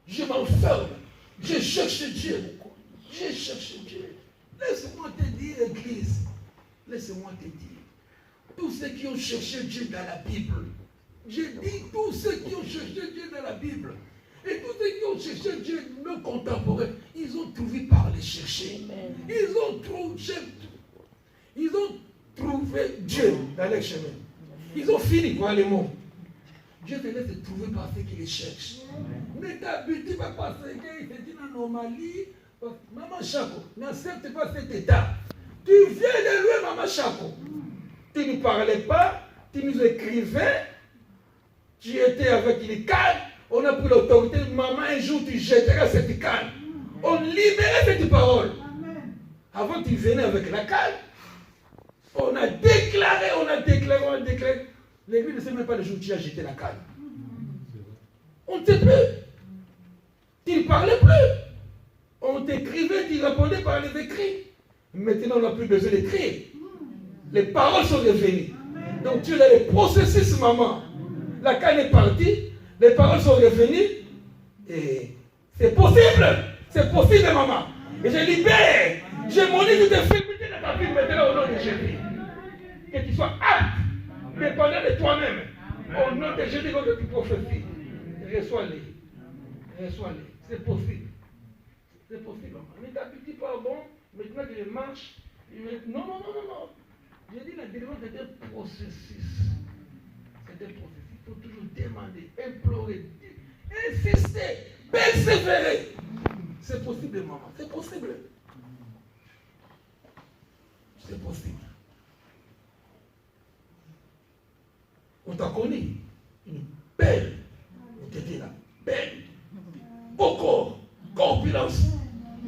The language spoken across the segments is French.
Je m'enferme. Je cherche Dieu. Je cherche Dieu. Laisse-moi te dire, Église. Laisse-moi te dire. Tous ceux qui ont cherché Dieu dans la Bible. Je dis tous ceux qui ont cherché Dieu dans la Bible. Et tous ceux qui ont cherché Dieu, nos contemporains, ils ont trouvé par les chercher. Ils ont trouvé Dieu dans leur chemin. Ils ont fini pour aller au monde. Dieu te laisse trouver par ceux qui les cherchent. Ne t'habitue pas par ceux qui te disent en Normalie, Maman Chako, n'accepte pas cet état. Tu viens de louer Maman Chako. Tu ne parlais pas, tu nous écrivais, tu étais avec une canne, on a pris l'autorité, maman, un jour tu jetteras cette canne. On libérait cette parole. Avant tu venais avec la canne, on a déclaré. L'église ne sait même pas le jour où tu as jeté la canne. On ne sait plus. Tu ne parlais plus. On t'écrivait, tu répondais par les écrits. Maintenant, on n'a plus besoin d'écrire. Les paroles sont revenues. Donc, tu as les processus, maman. La canne est partie, les paroles sont revenues. Et c'est possible. C'est possible, maman. Et je libère. J'ai mon livre de féminité dans ta vie maintenant au nom de Jésus. Que tu sois apte, dépendant de toi-même. Au nom de Jésus, quand tu prophétises. Reçois-les. Reçois-les. C'est possible. C'est possible, maman. Ne t'habitue pas, bon, maintenant que je marche. Non. J'ai dit la délivrance c'est un processus. C'est un processus. Il faut toujours demander, implorer, insister, persévérer. C'est possible, maman. C'est possible. C'est possible. On t'a connu. Une belle. On était là. Belle. Beau corps. Corpulence.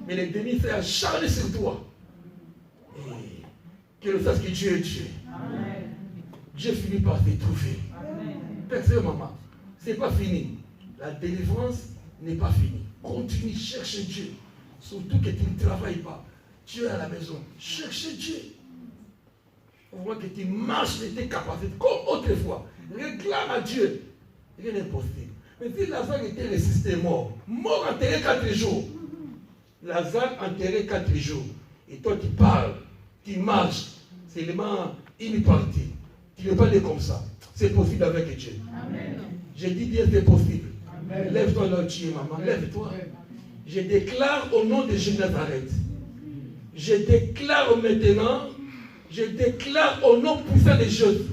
Mais les démons s'est acharné sur toi. Et que le sache que Dieu est Dieu. Amen. Dieu finit par te trouver. Personne, maman. Ce n'est pas fini. La délivrance n'est pas finie. Continue, cherche Dieu. Surtout que tu ne travailles pas. Tu es à la maison. Cherche Dieu. On voit que tu marches de tes capacités comme autrefois. Réclame à Dieu. Rien n'est possible. Mais si Lazare était ressuscité mort enterré 4 jours. Lazare enterré 4 jours. Et toi tu parles, tu marches. C'est seulement une partie. Tu ne peux pas dire comme ça. C'est possible avec Dieu. Amen. J'ai dit Dieu, c'est possible. Amen. Lève-toi là, tu es maman. Lève-toi. Je déclare au nom de Jésus Nazareth. Je déclare maintenant. Je déclare au nom puissant de Jésus.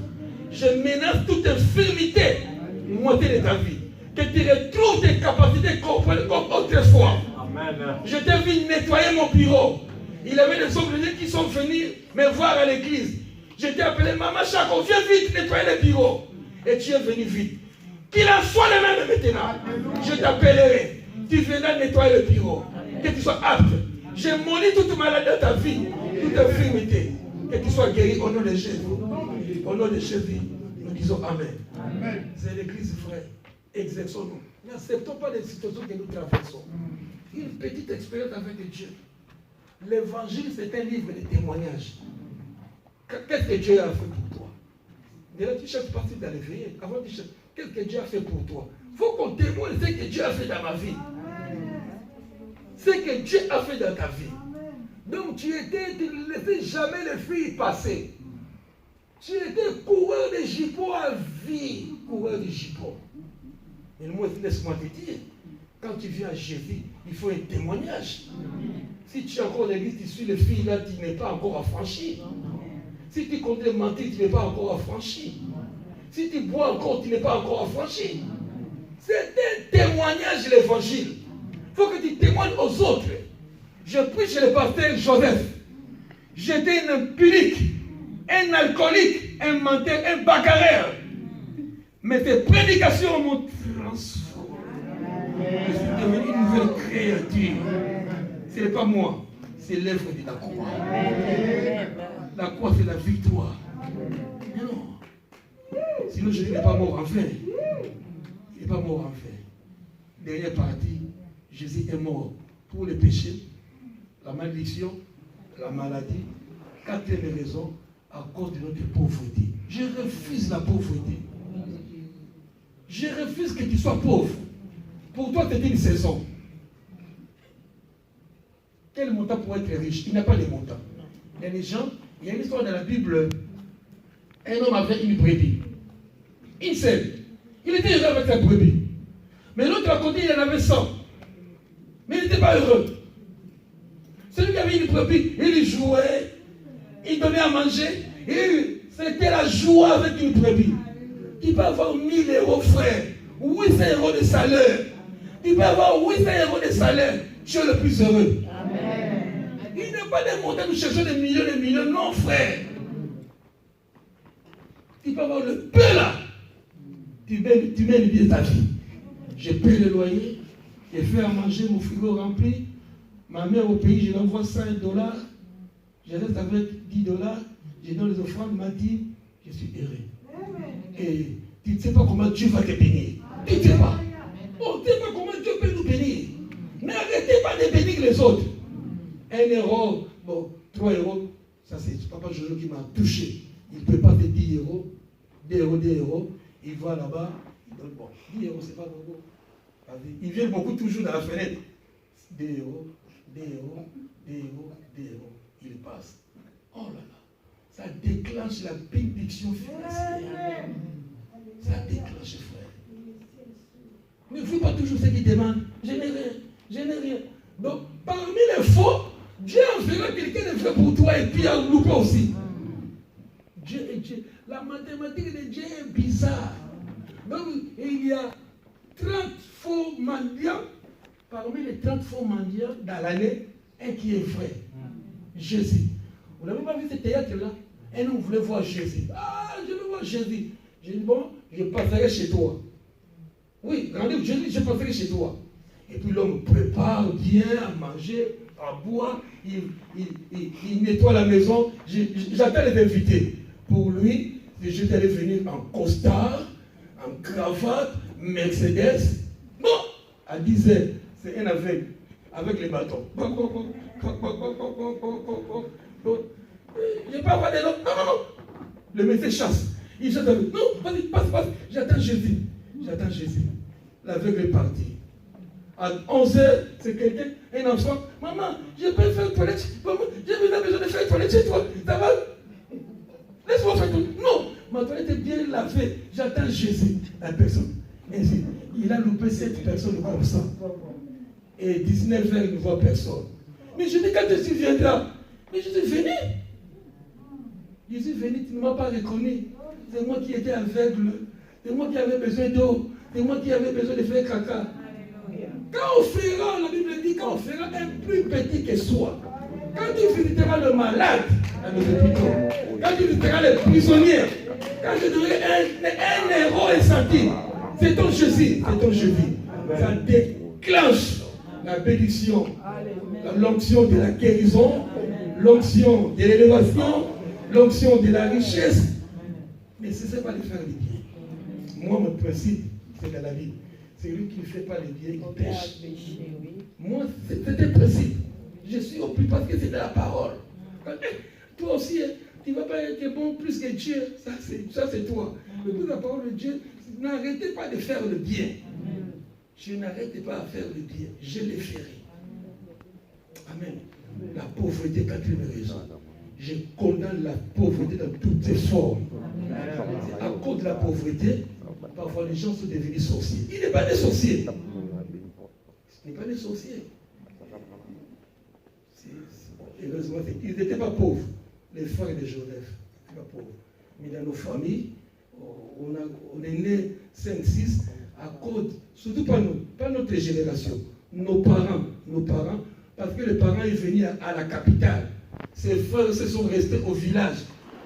Je menace toute infirmité montée de ta vie. Que tu retrouves tes capacités comme autrefois. Amen. Je t'ai vu nettoyer mon bureau. Il y avait des hommes qui sont venus me voir à l'église. Je t'ai appelé Maman Chako, viens vite nettoyer le bureau. Et tu es venu vite. Qu'il en soit le même maintenant. Je t'appellerai. Tu viendras nettoyer le bureau. Que tu sois apte. Je maudis toute maladie dans ta vie, toute infirmité. Que tu sois guéri au nom de Jésus. Au nom de Jésus, nous disons Amen. Amen. C'est l'église, frère. Exerçons-nous. N'acceptons pas les situations que nous traversons. Une petite expérience avec Dieu. L'évangile, c'est un livre de témoignages. Qu'est-ce que Dieu a fait pour toi? Déjà, tu cherches partir dans les veillées. Avant, tu cherches. Qu'est-ce que Dieu a fait pour toi? Il faut qu'on témoigne ce que Dieu a fait dans ma vie. Ce que Dieu a fait dans ta vie. Donc, tu ne laissais jamais les filles passer. Tu étais coureur de jupons à vie. Coureur de jupons. Et moi, laisse-moi te dire, quand tu viens à Jésus, il faut un témoignage. Si tu es encore l'église, tu suis les filles là, tu n'es pas encore affranchi. Si tu comptes mentir, tu n'es pas encore affranchi. Si tu bois encore, tu n'es pas encore affranchi. C'est un témoignage l'évangile. Il faut que tu témoignes aux autres. Je prie chez le pasteur Joseph. J'étais un impunique, un alcoolique, un menteur, un bagarreur. Mais tes prédications m'ont transformé. Je suis devenu une nouvelle créature. Ce n'est pas moi, c'est l'œuvre de la croix. La croix, c'est la victoire. Mais non. Sinon, Jésus n'est pas mort en vain. Il n'est pas mort en vain. Dernière partie, Jésus est mort pour le péché, la malédiction, la maladie. 4e raison, à cause de notre pauvreté. Je refuse la pauvreté. Je refuse que tu sois pauvre. Pour toi, c'était une saison. Quel montant pour être riche? Il n'a pas de montant. Il y a des gens, il y a une histoire dans la Bible. Un homme avait une brebis. Une seule. Il était heureux avec sa brebis. Mais l'autre à côté, il en avait 100. Mais il n'était pas heureux. Celui qui avait une brebis, il jouait, il donnait à manger. Et c'était la joie avec une brebis. Tu peux avoir 1000 euros, frère. 800 euros de salaire. Tu peux avoir 800 euros de salaire. Tu es le plus heureux. Amen. Il n'y a pas de montant de chercher des millions. Non, frère. Tu peux avoir le peu là. Tu mets le billet de ta vie. Je paye le loyer. Je fais à manger, mon frigo rempli. Ma mère au pays, je lui envoie $5. Je reste avec $10. Je donne les offrandes, m'a dit, je suis heureux. Et tu ne sais pas comment Dieu va te bénir. Tu ne sais pas. Oh, tu ne sais pas comment Dieu peut nous bénir. N'arrêtez pas de bénir les autres. 1 euro, bon, 3 euros, ça c'est Papa Jojo qui m'a touché. Il ne peut pas te 10 euros, 2 euros. Il va là-bas, il donne, bon, 10 euros, c'est pas beaucoup. Il vient beaucoup toujours dans la fenêtre. 2 euros. Il passe. Oh là là. Ça déclenche la bénédiction financière. Ça déclenche, frère. Mais il ne faut pas toujours ce qu'il demande. Je n'ai rien. Donc, parmi les faux, Dieu enverra quelqu'un de vrai pour toi et puis un loupé aussi. Dieu. La mathématique de Dieu est bizarre. Donc, il y a 30 faux mendiants. Parmi les 30 faux mendiants dans l'année, un qui est vrai. Jésus. Vous n'avez pas vu ce théâtre-là? Un homme voulait voir Jésus. Ah, je veux voir Jésus. J'ai dit, bon, je passerai chez toi. Oui, rendez-vous, Jésus, je passerai chez toi. Et puis l'homme prépare bien à manger, à boire, il nettoie la maison. J'attends les invités. Pour lui, je allais venir en costard, en cravate, Mercedes. Bon, à 10 heures, c'est un aveugle, avec les bâtons. Je ne peux pas avoir des noms. Non. Le médecin chasse. Il chasse avec. Non, vas-y, passe. J'attends Jésus. L'aveugle est parti. À 11 heures, c'est quelqu'un, un enfant. Maman, je peux faire toilette. Maman, j'ai besoin de faire toilette chez toi. Ça va? Laisse-moi faire toilette. Non, ma toilette est bien lavée. J'attends Jésus. La personne. Ainsi, il a loupé 7 personnes comme ça. Et 19 heures, il ne voit personne. Mais je dis, quand Jésus viendra, mais je suis venu. Jésus est venu, tu ne m'as pas reconnu. C'est moi qui étais aveugle. C'est moi qui avais besoin d'eau. C'est moi qui avais besoin de faire caca. Quand on fera, la Bible dit, quand on fera un plus petit que soi, quand tu visiteras le malade dans les hôpitaux, quand tu visiteras les prisonniers, quand tu donneras un héros et senti, c'est ton Jésus, Ça déclenche la bénédiction, l'onction de la guérison, l'onction de l'élévation, l'onction de la richesse. Mais ce n'est pas de faire le bien. Moi, mon principe, c'est dans la vie. C'est lui qui ne fait pas le bien, il pêche. Moi, c'est un principe. Je suis au plus parce que c'est de la parole. Toi aussi, tu ne vas pas être bon plus que Dieu. Ça, c'est toi. Mais pour la parole de Dieu, n'arrêtez pas de faire le bien. Je n'arrête pas à faire le bien. Je le ferai. Amen. La pauvreté, quatrième raison. Je condamne la pauvreté dans toutes ses formes. À cause de la pauvreté, parfois les gens sont devenus sorciers. Il n'est pas des sorciers. Ce n'est pas des sorciers. Heureusement, ils n'étaient pas pauvres. Les frères de Joseph n'étaient pas pauvres. Mais dans nos familles, on est né 5, 6, à cause, surtout pas nous, pas notre génération, nos parents, parce que les parents sont venus à la capitale. Ses frères se sont restés au village,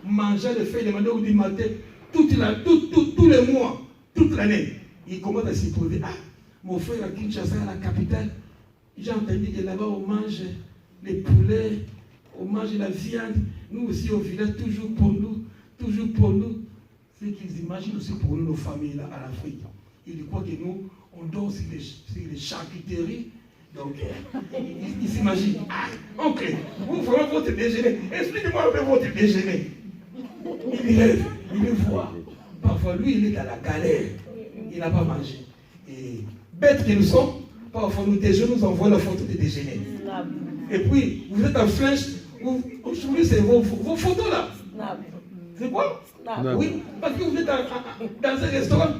mangeant les feuilles de manioc du matin, tous les mois, toute l'année. Ils commencent à s'y poser. Ah, mon frère à Kinshasa, à la capitale, j'ai entendu que là-bas on mange les poulets, on mange la viande. Nous aussi au village, toujours pour nous. C'est qu'ils imaginent aussi pour nous, nos familles là, à l'Afrique. Ils croient que nous, on dort sur les charcuteries. Donc, ils s'imaginent. Ah, ok, vous vraiment votre déjeuner. Expliquez-moi un peu votre déjeuner. Il rêve, il le voit. Parfois, lui, il est à la galère. Il n'a pas mangé. Et bêtes que nous sommes, parfois nous déjeunons, nous envoie la photo de déjeuner. Et puis, vous êtes en flèche, aujourd'hui c'est vos photos là. C'est quoi? Oui, parce que vous êtes dans un restaurant.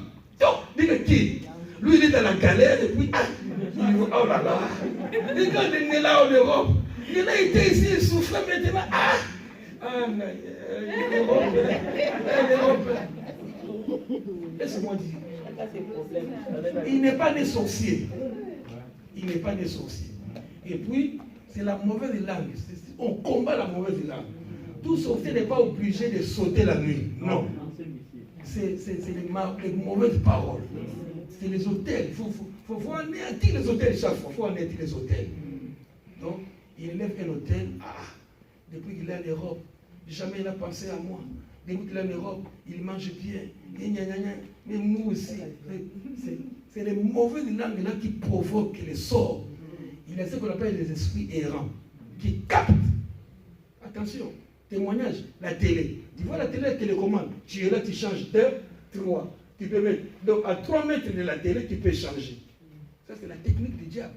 Dites qui? Lui, il est dans la galère, et puis, oh là là. Et quand il est là en Europe, il a été ici, il souffrait maintenant. L'Europe. Laissez-moi dire. Il n'est pas né sorcier. Il n'est pas des sorciers. Et puis, c'est la mauvaise langue. On combat la mauvaise langue. Tout sorcier n'est pas obligé de sauter la nuit. Non. C'est les mauvaises paroles. C'est les hôtels. Il faut anéantir les hôtels chaque fois. Il faut anéantir les hôtels. Donc, il élève un hôtel. Depuis qu'il est en Europe, jamais il a pensé à moi. Depuis qu'il est en Europe, il mange bien. Mais nous aussi, c'est les mauvaises langues là qui provoquent les sorts. Il y a ce qu'on appelle les esprits errants, qui captent. Attention, témoignage, la télé. Tu vois la télé, la télécommande. Tu es là, tu changes 2, 3. Tu peux mettre. Donc à 3 mètres de la télé, tu peux changer. Ça, c'est la technique du diable.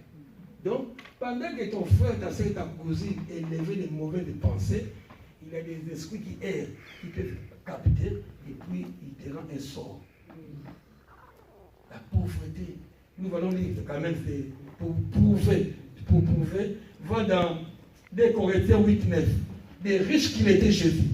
Donc, pendant que ton frère, ta soeur, ta cousine élevait les mauvaises pensées, il y a des esprits qui errent, qui peuvent capter, et puis il te rend un sort. La pauvreté. Nous allons lire quand même, c'est pour prouver. Va dans 2 Corinthiens 8, 9. Des riches qu'il était Jésus.